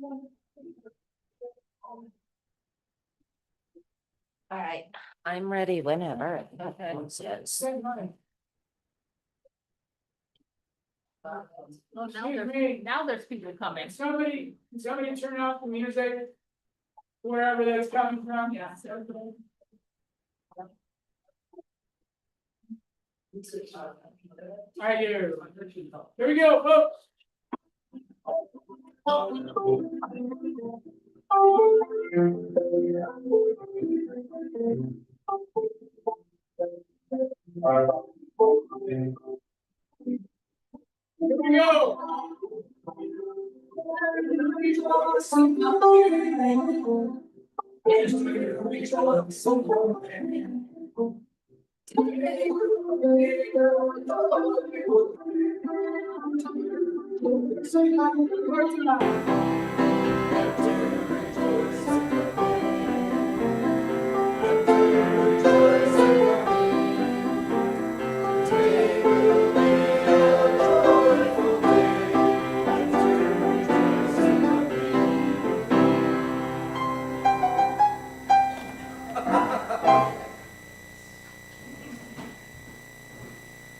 All right, I'm ready whenever. Yes. Oh, now there's people coming. Somebody turn off the music, wherever that's coming from. Yeah. I do. Here we go, folks. Here we go.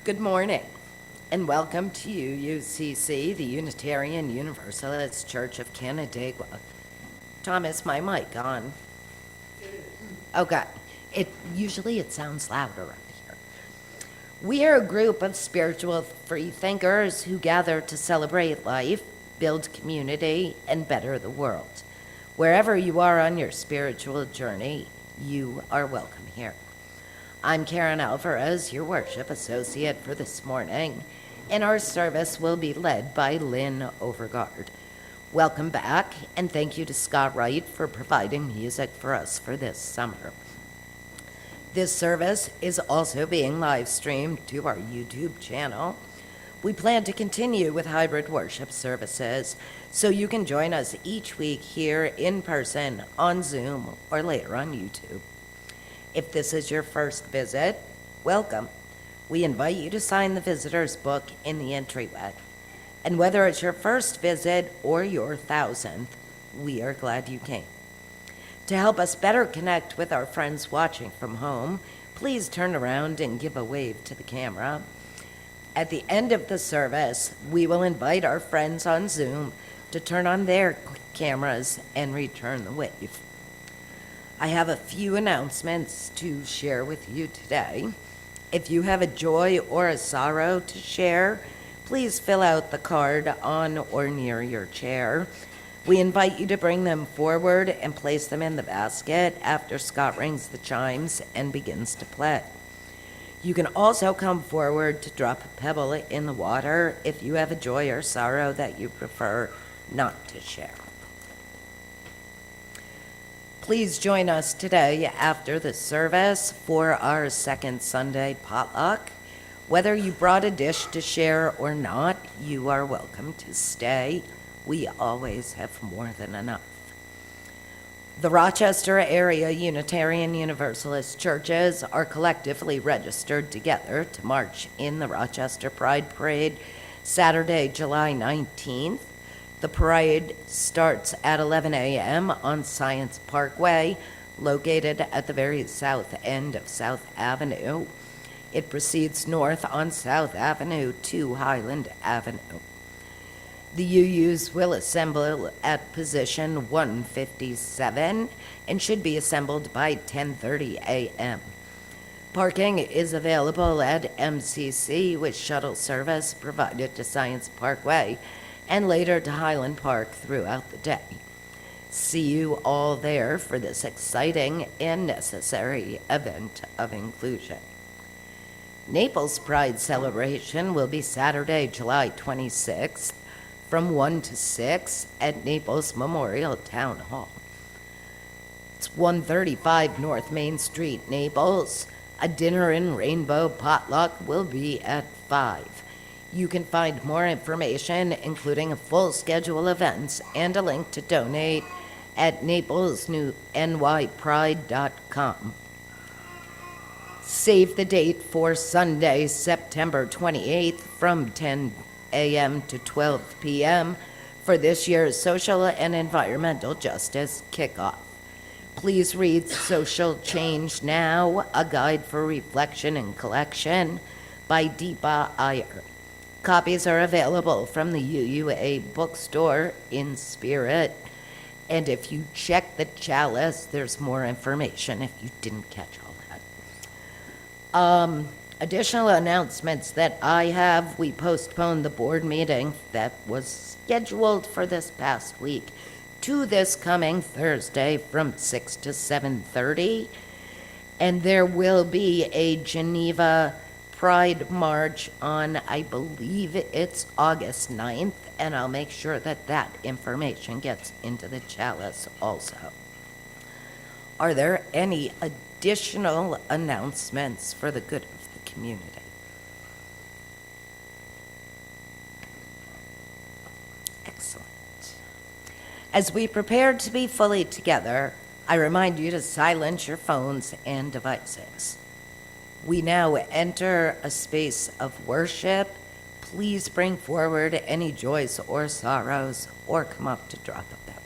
Good morning, and welcome to UUCC, the Unitarian Universalist Church of Canandaigua. Thomas, my mic on? Okay. Usually it sounds louder around here. We are a group of spiritual free thinkers who gather to celebrate life, build community, and better the world. Wherever you are on your spiritual journey, you are welcome here. I'm Karen Alvarez, your worship associate for this morning, and our service will be led by Lynn Overgard. Welcome back, and thank you to Scott Wright for providing music for us for this summer. This service is also being live streamed to our YouTube channel. We plan to continue with hybrid worship services, so you can join us each week here in person, on Zoom, or later on YouTube. If this is your first visit, welcome. We invite you to sign the visitor's book in the entryway. And whether it's your first visit or your 1000th, we are glad you came. To help us better connect with our friends watching from home, please turn around and give a wave to the camera. At the end of the service, we will invite our friends on Zoom to turn on their cameras and return the wave. I have a few announcements to share with you today. If you have a joy or a sorrow to share, please fill out the card on or near your chair. We invite you to bring them forward and place them in the basket after Scott rings the chimes and begins to play. You can also come forward to drop a pebble in the water if you have a joy or sorrow that you prefer not to share. Please join us today after the service for our second Sunday potluck. Whether you brought a dish to share or not, you are welcome to stay. We always have more than enough. The Rochester area Unitarian Universalist churches are collectively registered together to march in the Rochester Pride Parade Saturday, July 19th. The parade starts at 11 a.m. on Science Parkway, located at the very south end of South Avenue. It proceeds north on South Avenue to Highland Avenue. The UUs will assemble at position 157 and should be assembled by 10:30 a.m. Parking is available at MCC with shuttle service provided to Science Parkway and later to Highland Park throughout the day. See you all there for this exciting and necessary event of inclusion. Naples Pride celebration will be Saturday, July 26th from 1 to 6 at Naples Memorial Town Hall. It's 135 North Main Street, Naples. A dinner and rainbow potluck will be at 5. You can find more information, including a full schedule of events and a link to donate at naplesnypride.com. Save the date for Sunday, September 28th from 10 a.m. to 12 p.m. for this year's Social and Environmental Justice Kickoff. Please read Social Change Now, A Guide for Reflection and Collection by Deepa Iyer. Copies are available from the UUA bookstore in spirit. And if you check the chalice, there's more information if you didn't catch all that. Additional announcements that I have, we postponed the board meeting that was scheduled for this past week to this coming Thursday from 6 to 7:30. And there will be a Geneva Pride March on, I believe it's August 9th, and I'll make sure that that information gets into the chalice also. Are there any additional announcements for the good of the community? Excellent. As we prepare to be fully together, I remind you to silence your phones and devices. We now enter a space of worship. Please bring forward any joys or sorrows or come up to drop a pebble.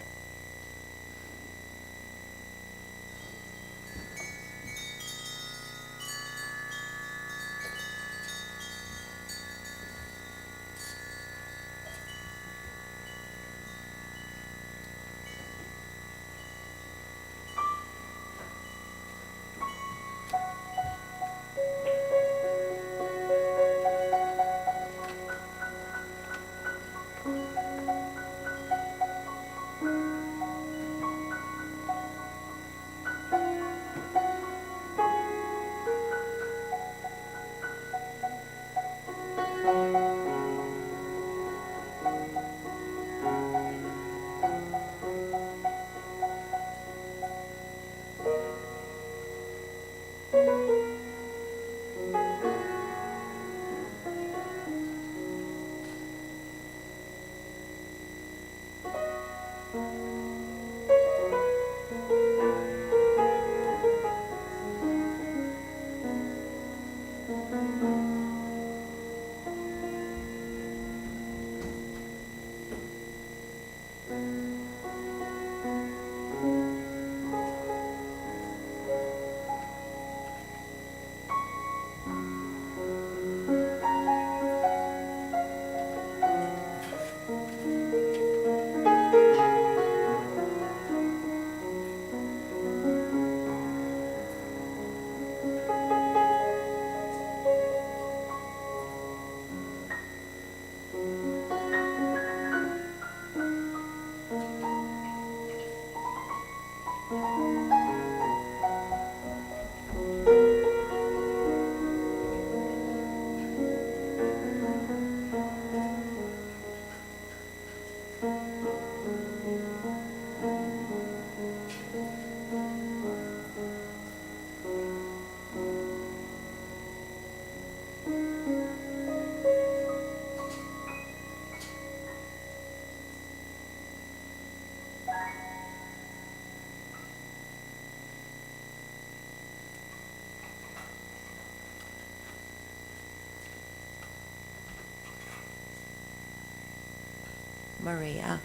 Maria.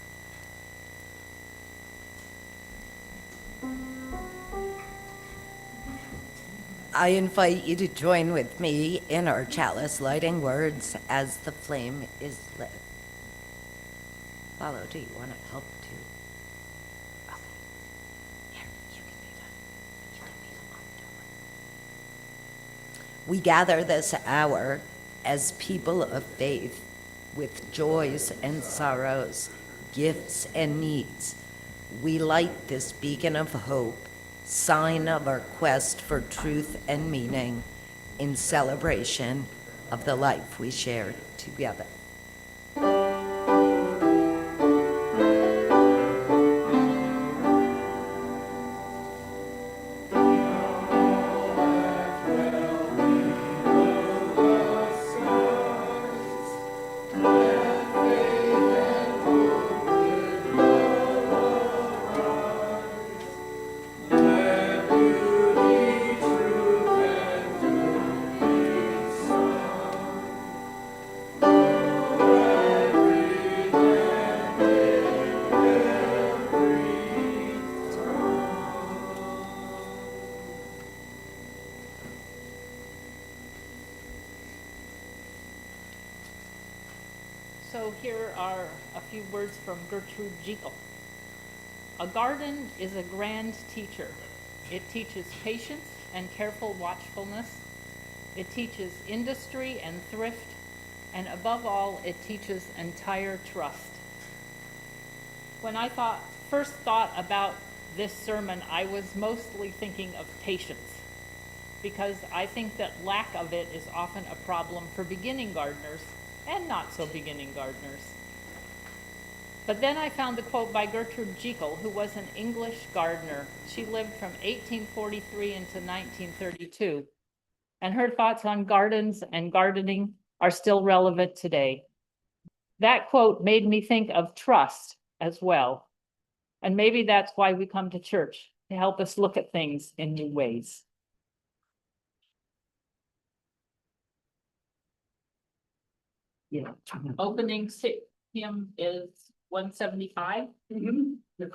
I invite you to join with me in our chalice lighting words as the flame is lit. Follow, do you want to help too? Okay. Here, you can be the one. We gather this hour as people of faith with joys and sorrows, gifts and needs. We light this beacon of hope, sign of our quest for truth and meaning in celebration of the life we share together. So here are a few words from Gertrude Jekyll. A garden is a grand teacher. It teaches patience and careful watchfulness. It teaches industry and thrift, and above all, it teaches entire trust. When I first thought about this sermon, I was mostly thinking of patience, because I think that lack of it is often a problem for beginning gardeners and not so beginning gardeners. But then I found a quote by Gertrude Jekyll, who was an English gardener. She lived from 1843 into 1932, and her thoughts on gardens and gardening are still relevant today. That quote made me think of trust as well. And maybe that's why we come to church, to help us look at things in new ways. Yeah. Opening hymn is 175. And the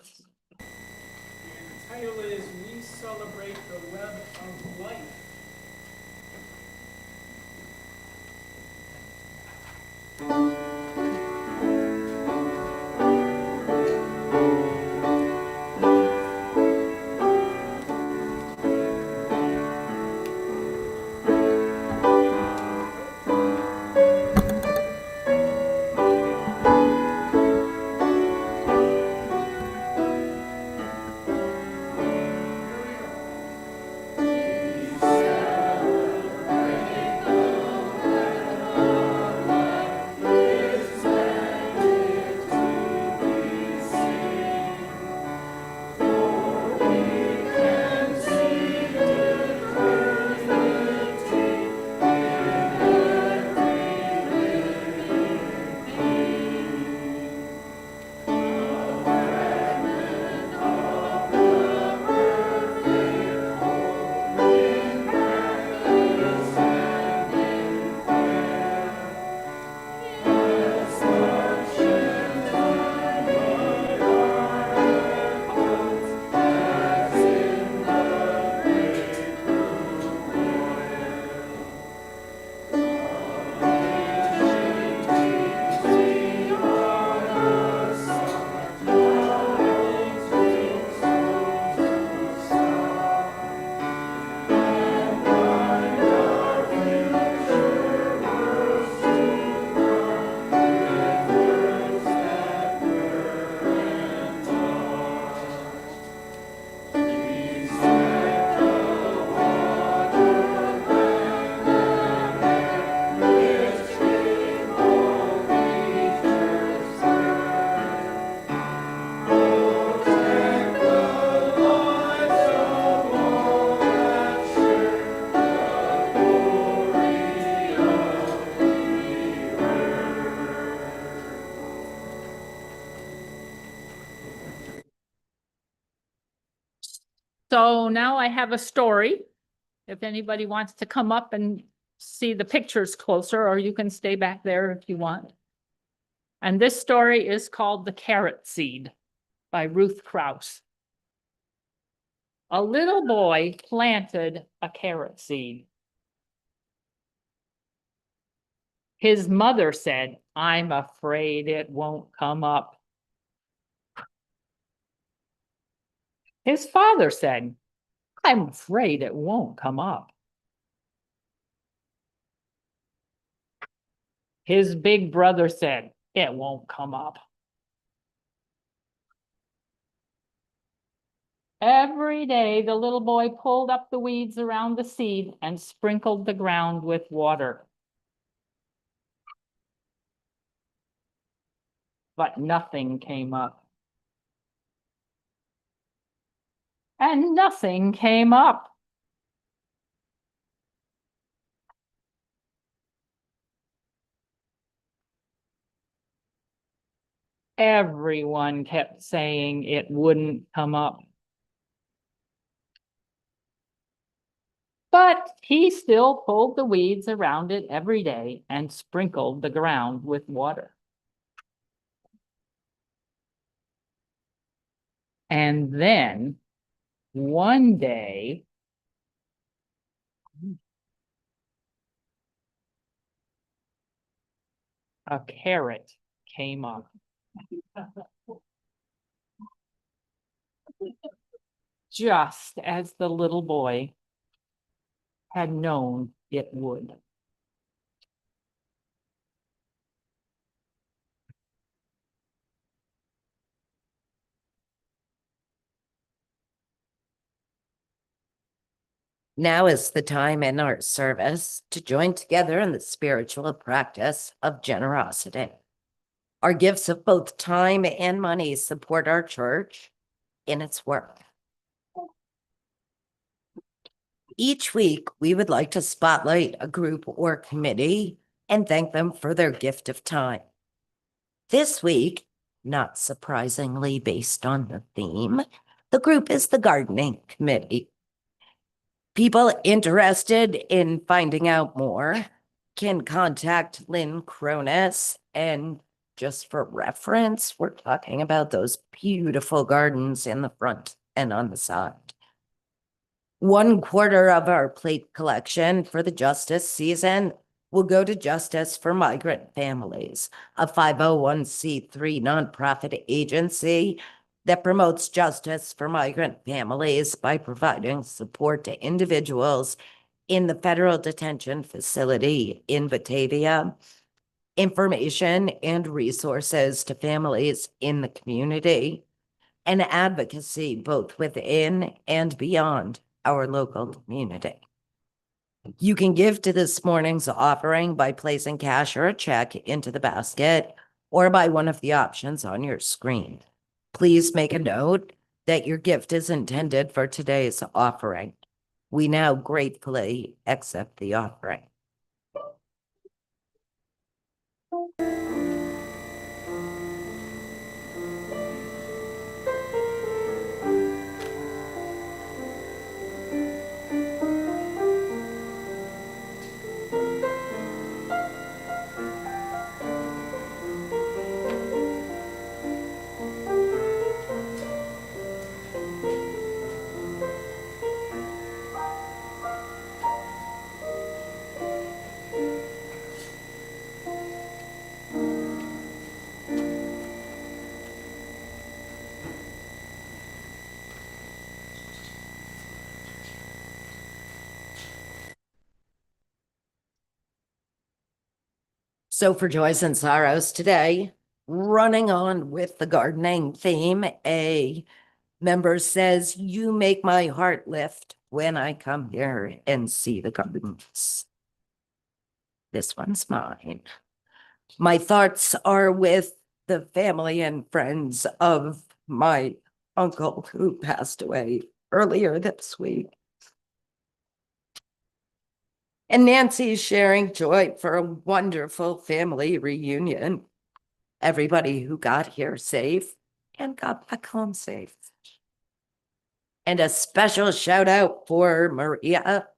title is We Celebrate the Web of Life. So now I have a story. If anybody wants to come up and see the pictures closer, or you can stay back there if you want. And this story is called The Carrot Seed by Ruth Krauss. A little boy planted a carrot seed. His mother said, "I'm afraid it won't come up." His father said, "I'm afraid it won't come up." His big brother said, "It won't come up." Every day, the little boy pulled up the weeds around the seed and sprinkled the ground with water. But nothing came up. And nothing came up. Everyone kept saying it wouldn't come up. But he still pulled the weeds around it every day and sprinkled the ground with water. And then one day, a carrot came up. Just as the little boy had known it would. Now is the time in our service to join together in the spiritual practice of generosity. Our gifts of both time and money support our church in its work. Each week, we would like to spotlight a group or committee and thank them for their gift of time. This week, not surprisingly based on the theme, the group is the gardening committee. People interested in finding out more can contact Lynn Cronus, and just for reference, we're talking about those beautiful gardens in the front and on the side. 1/4 of our plate collection for the justice season will go to Justice for Migrant Families, a 501c3 nonprofit agency that promotes justice for migrant families by providing support to individuals in the federal detention facility in Batavia, information and resources to families in the community, and advocacy both within and beyond our local community. You can give to this morning's offering by placing cash or a check into the basket or by one of the options on your screen. Please make a note that your gift is intended for today's offering. We now gratefully accept the offering. So for joys and sorrows today, running on with the gardening theme, a member says, "You make my heart lift when I come here and see the gardens." This one's mine. My thoughts are with the family and friends of my uncle who passed away earlier this week. And Nancy's sharing joy for a wonderful family reunion. Everybody who got here safe and got back home safe. And a special shout out for Maria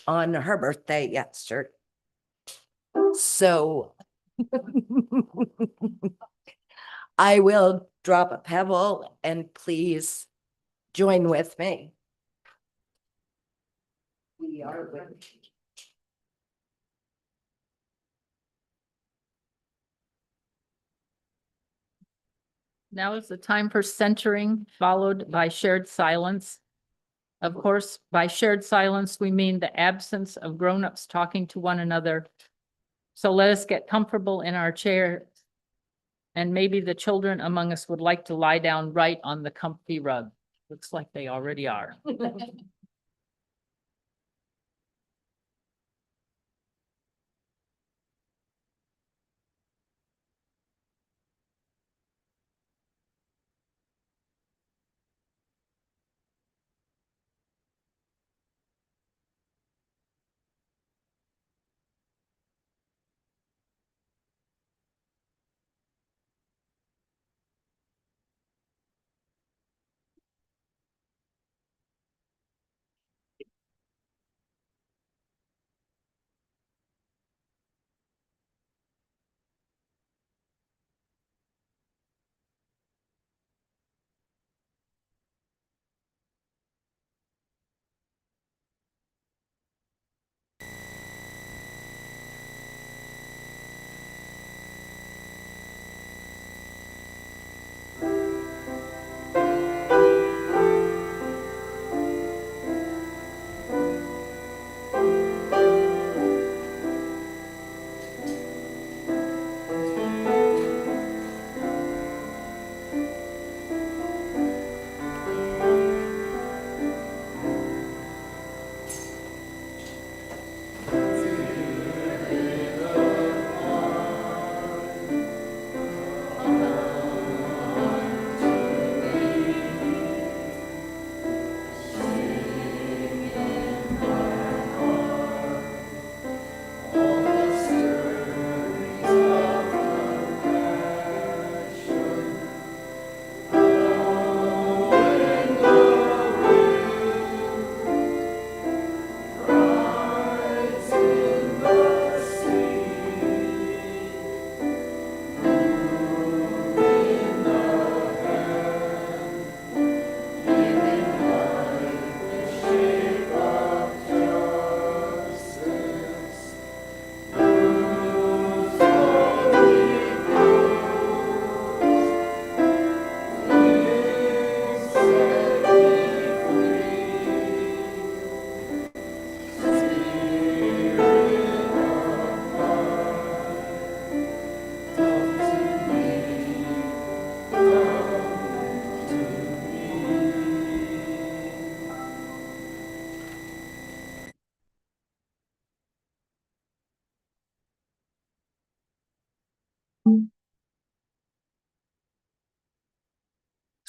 on her birthday yesterday. So I will drop a pebble and please join with me. We are with. Now is the time for centering, followed by shared silence. Of course, by shared silence, we mean the absence of grown-ups talking to one another. So let us get comfortable in our chair. And maybe the children among us would like to lie down right on the comfy rug. Looks like they already are.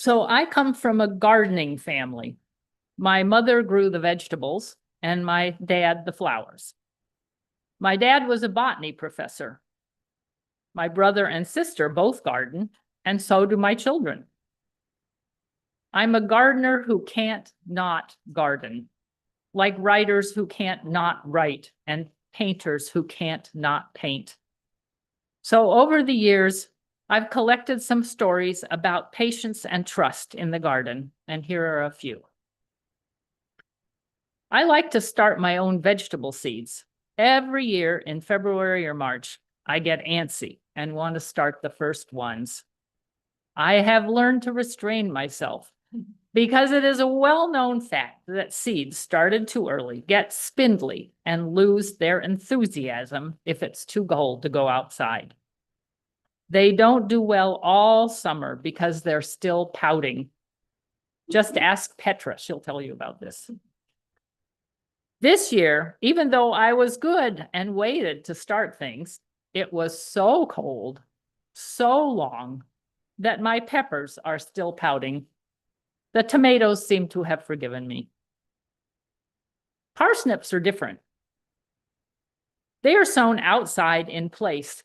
So I come from a gardening family. My mother grew the vegetables and my dad the flowers. My dad was a botany professor. My brother and sister both garden, and so do my children. I'm a gardener who can't not garden, like writers who can't not write and painters who can't not paint. So over the years, I've collected some stories about patience and trust in the garden, and here are a few. I like to start my own vegetable seeds. Every year in February or March, I get antsy and want to start the first ones. I have learned to restrain myself because it is a well-known fact that seeds started too early get spindly and lose their enthusiasm if it's too cold to go outside. They don't do well all summer because they're still pouting. Just ask Petra, she'll tell you about this. This year, even though I was good and waited to start things, it was so cold, so long, that my peppers are still pouting. The tomatoes seem to have forgiven me. Parsnips are different. They are sown outside in place,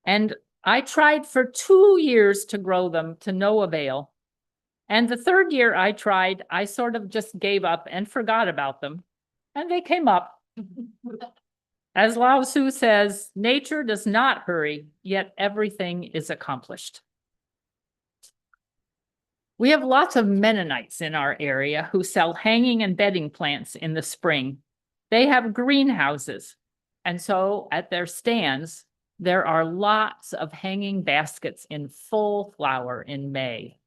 and I tried for 2 years to grow them to no avail. And the third year I tried, I sort of just gave up and forgot about them, and they came up. As Lao Tzu says, nature does not hurry, yet everything is accomplished. We have lots of Mennonites in our area who sell hanging and bedding plants in the spring. They have greenhouses, and so at their stands, there are lots of hanging baskets in full flower in May.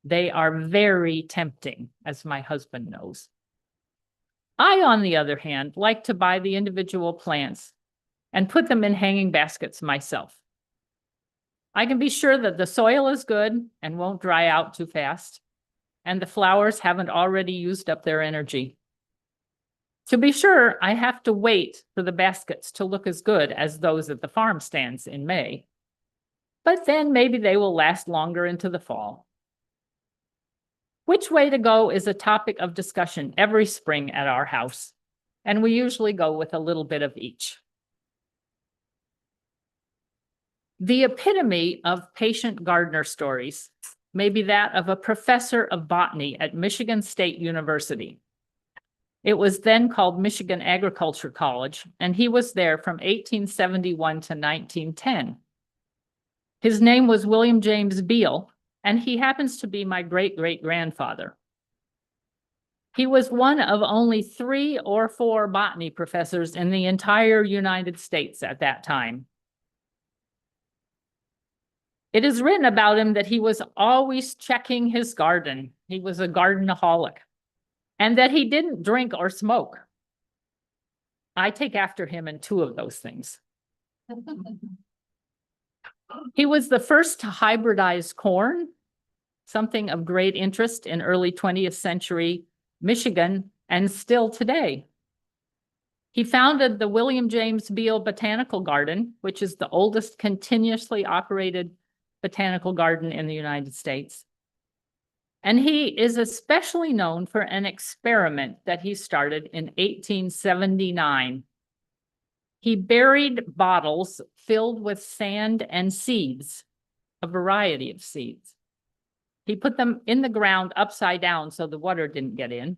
They are very tempting, as my husband knows. I, on the other hand, like to buy the individual plants and put them in hanging baskets myself. I can be sure that the soil is good and won't dry out too fast, and the flowers haven't already used up their energy. To be sure, I have to wait for the baskets to look as good as those at the farm stands in May, but then maybe they will last longer into the fall. Which way to go is a topic of discussion every spring at our house, and we usually go with a little bit of each. The epitome of patient gardener stories may be that of a professor of botany at Michigan State University. It was then called Michigan Agriculture College, and he was there from 1871 to 1910. His name was William James Beal, and he happens to be my great-great-grandfather. He was one of only 3 or 4 botany professors in the entire United States at that time. It is written about him that he was always checking his garden. He was a gardenaholic, and that he didn't drink or smoke. I take after him in 2 of those things. He was the first to hybridize corn, something of great interest in early 20th century Michigan and still today. He founded the William James Beal Botanical Garden, which is the oldest continuously operated botanical garden in the United States. And he is especially known for an experiment that he started in 1879. He buried bottles filled with sand and seeds, a variety of seeds. He put them in the ground upside down so the water didn't get in.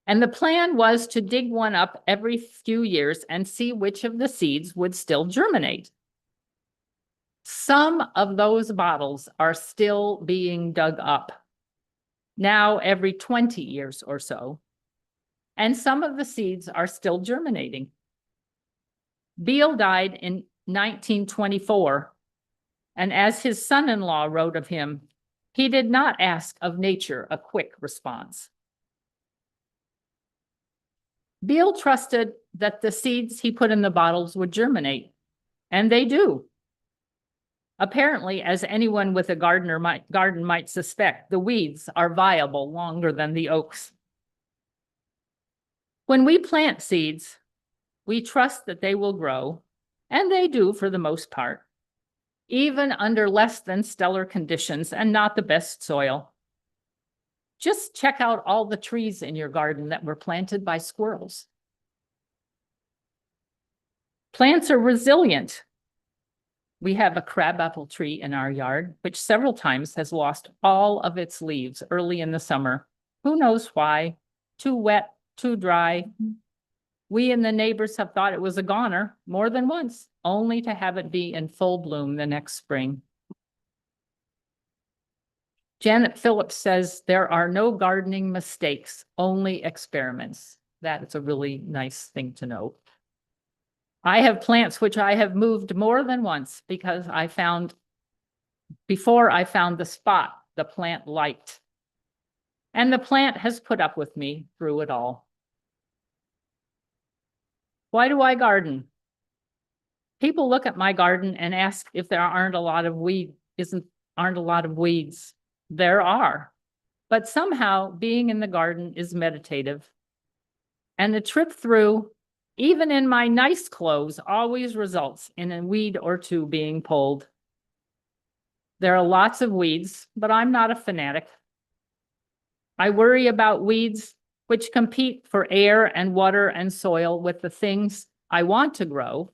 And the plan was to dig one up every few years and see which of the seeds would still germinate. Some of those bottles are still being dug up, now every 20 years or so, and some of the seeds are still germinating. Beal died in 1924, and as his son-in-law wrote of him, he did not ask of nature a quick response. Beal trusted that the seeds he put in the bottles would germinate, and they do. Apparently, as anyone with a garden might suspect, the weeds are viable longer than the oaks. When we plant seeds, we trust that they will grow, and they do for the most part. even under less than stellar conditions and not the best soil. Just check out all the trees in your garden that were planted by squirrels. Plants are resilient. We have a crabapple tree in our yard, which several times has lost all of its leaves early in the summer. Who knows why? Too wet, too dry. We and the neighbors have thought it was a goner more than once, only to have it be in full bloom the next spring. Janet Phillips says there are no gardening mistakes, only experiments. That is a really nice thing to know. I have plants which I have moved more than once because before I found the spot the plant liked. And the plant has put up with me through it all. Why do I garden? People look at my garden and ask if there aren't a lot of weeds. There are, but somehow being in the garden is meditative. And the trip through, even in my nice clothes, always results in a weed or two being pulled. There are lots of weeds, but I'm not a fanatic. I worry about weeds which compete for air and water and soil with the things I want to grow.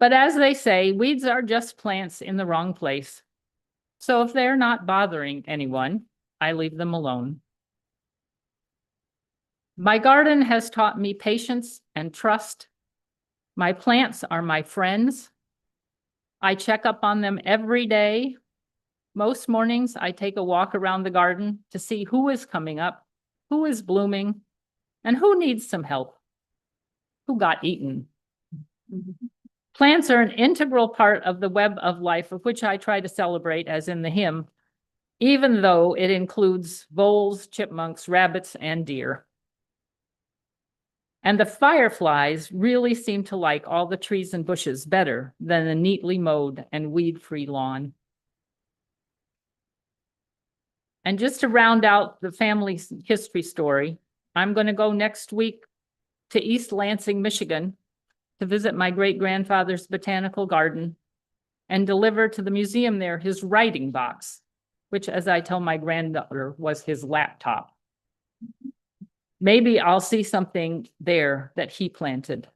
But as they say, weeds are just plants in the wrong place. So if they're not bothering anyone, I leave them alone. My garden has taught me patience and trust. My plants are my friends. I check up on them every day. Most mornings, I take a walk around the garden to see who is coming up, who is blooming, and who needs some help, who got eaten. Plants are an integral part of the web of life, of which I try to celebrate, as in the hymn, even though it includes voles, chipmunks, rabbits, and deer. And the fireflies really seem to like all the trees and bushes better than a neatly mowed and weed-free lawn. And just to round out the family history story, I'm going to go next week to East Lansing, Michigan, to visit my great-grandfather's botanical garden and deliver to the museum there his writing box, which, as I tell my granddaughter, was his laptop. Maybe I'll see something there that he planted.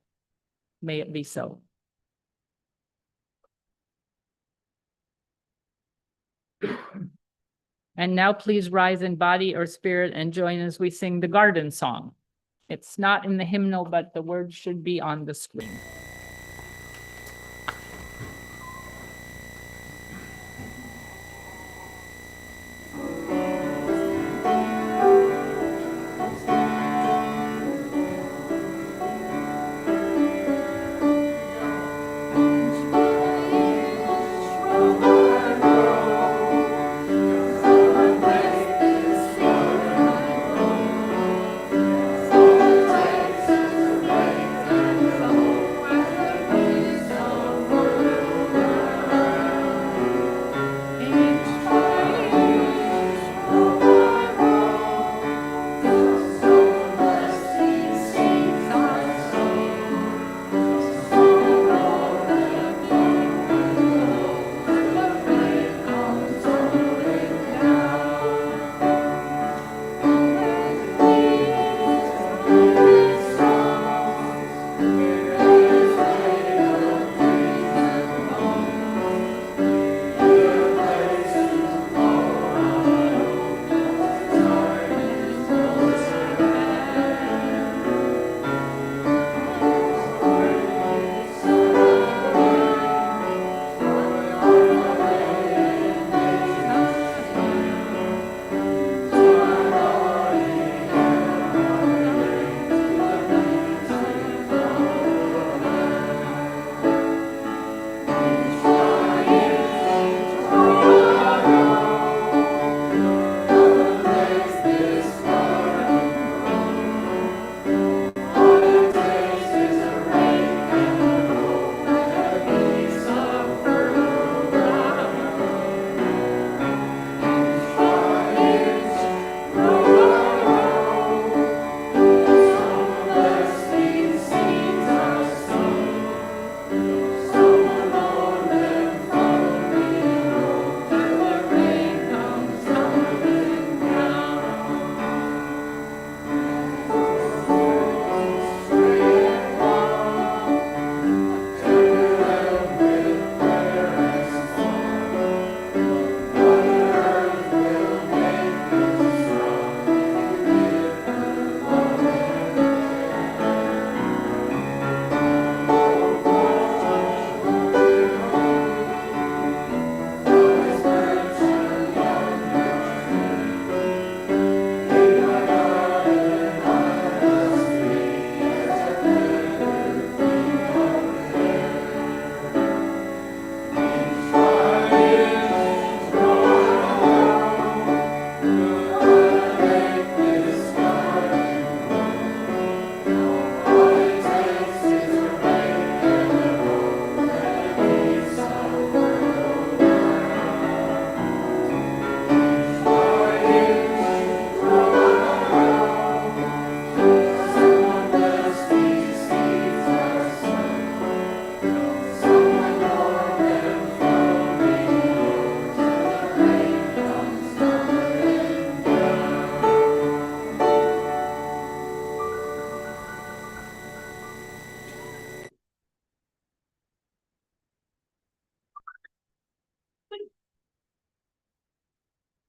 May it be so. And now please rise in body or spirit and join as we sing the garden song. It's not in the hymnal, but the words should be on the screen.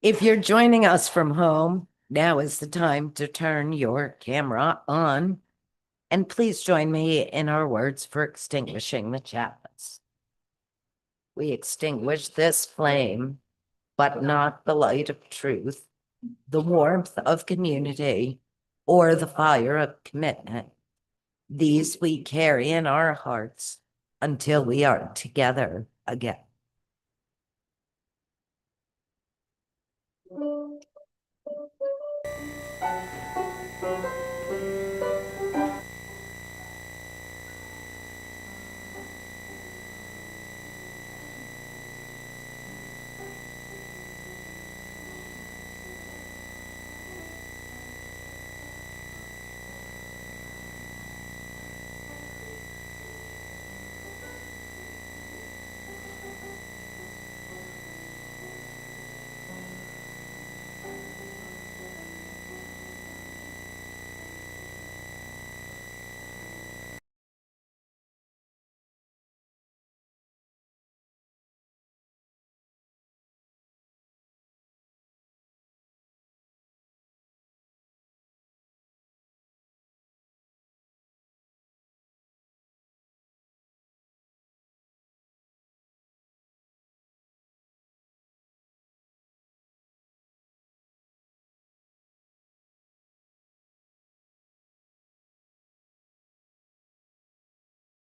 If you're joining us from home, now is the time to turn your camera on. And please join me in our words for extinguishing the chalice. We extinguish this flame, but not the light of truth, the warmth of community, or the fire of commitment. These we carry in our hearts until we are together again.